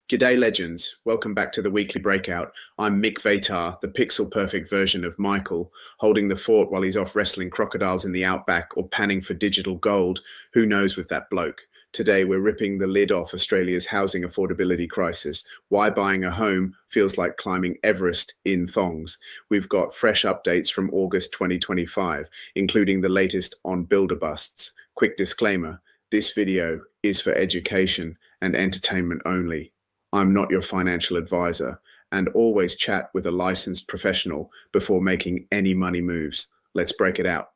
G'day legends, welcome back to the weekly breakout. I'm MICKVATAR, the pixel-perfect version of Michael, holding the fort while he's off wrestling crocodiles in the outback or panning for digital gold. Who knows with that bloke? Today we're ripping the lid off Australia's housing affordability crisis. Why buying a home feels like climbing Everest in thongs. We've got fresh updates from August 2025, including the latest on builder busts. Quick disclaimer, this video is for education and entertainment only. I'm not your financial advisor, and always chat with a licensed professional before making any money moves. Let's break it out.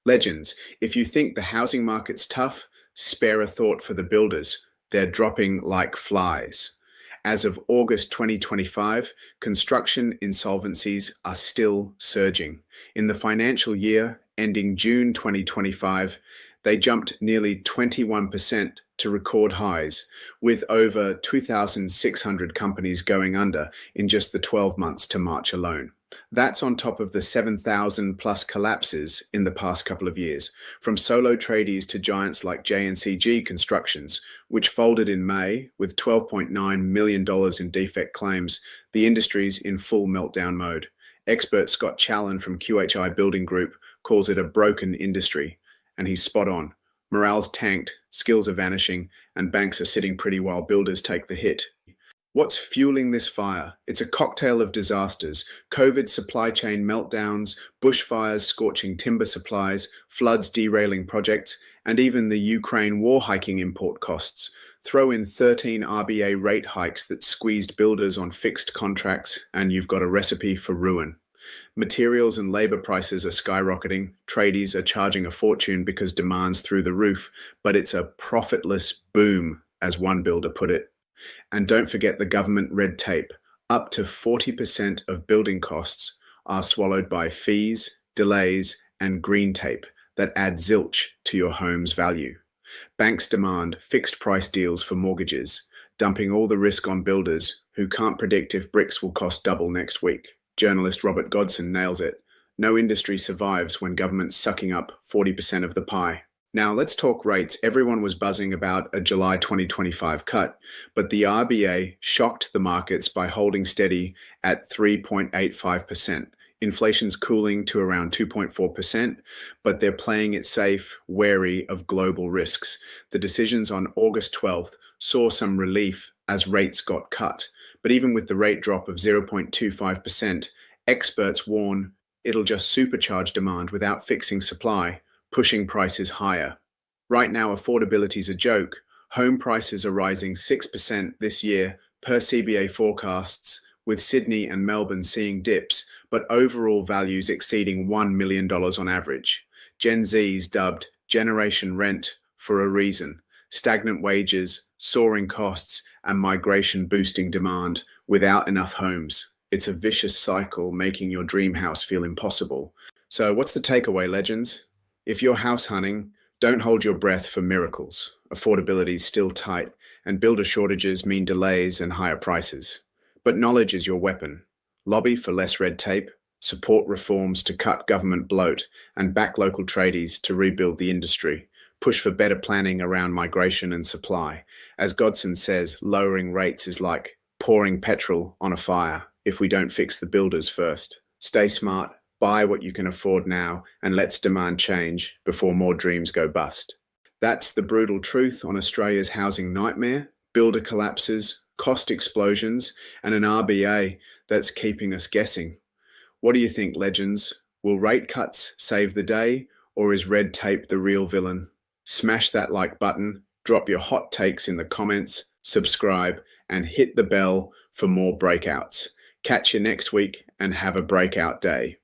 Legends, if you think the housing market's tough, spare a thought for the builders. They're dropping like flies. As of August 2025, construction insolvencies are still surging. In the financial year ending June 2025, they jumped nearly 21% to record highs, with over 2,600 companies going under in just the 12 months to March alone. That's on top of the 7,000 plus collapses in the past couple of years, from solo tradies to giants like JNCG Constructions, which folded in May with $12.9 million in defect claims. The industry's in full meltdown mode. Expert Scott Challen from QHI Building Group calls it a broken industry, and he's spot on. Morale's tanked, skills are vanishing, and banks are sitting pretty while builders take the hit. What's fueling this fire? It's a cocktail of disasters: COVID supply chain meltdowns, bushfires scorching timber supplies, floods derailing projects, and even the Ukraine war hiking import costs. Throw in 13 RBA rate hikes that squeezed builders on fixed contracts, and you've got a recipe for ruin. Materials and labor prices are skyrocketing. Tradies are charging a fortune because demand's through the roof, but it's a profitless boom, as one builder put it. And don't forget the government red tape. Up to 40% of building costs are swallowed by fees, delays, and green tape that add zilch to your home's value. Banks demand fixed price deals for mortgages, dumping all the risk on builders who can't predict if bricks will cost double next week. Journalist Robert Godson nails it. No industry survives when government's sucking up 40% of the pie. Now let's talk rates. Everyone was buzzing about a July 2025 cut, but the RBA shocked the markets by holding steady at 3.85%. Inflation's cooling to around 2.4%, but they're playing it safe, wary of global risks. The decisions on August 12th saw some relief as rates got cut. But even with the rate drop of 0.25%, experts warn it'll just supercharge demand without fixing supply, pushing prices higher. Right now, affordability's a joke. Home prices are rising 6% this year per CBA forecasts, with Sydney and Melbourne seeing dips, but overall values exceeding $1 million on average. Gen Z's dubbed Generation Rent for a reason. Stagnant wages, soaring costs, and migration boosting demand without enough homes. It's a vicious cycle, making your dream house feel impossible. So what's the takeaway, legends? If you're house hunting, don't hold your breath for miracles. Affordability is still tight, and builder shortages mean delays and higher prices. But knowledge is your weapon. Lobby for less red tape, support reforms to cut government bloat, and back local tradies to rebuild the industry. Push for better planning around migration and supply. As Godson says, lowering rates is like pouring petrol on a fire if we don't fix the builders first. Stay smart, buy what you can afford now, and let's demand change before more dreams go bust. That's the brutal truth on Australia's housing nightmare: builder collapses, cost explosions, and an RBA that's keeping us guessing. What do you think, legends? Will rate cuts save the day, or is red tape the real villain? Smash that like button, drop your hot takes in the comments, subscribe, and hit the bell for more breakouts. Catch you next week and have a breakout day.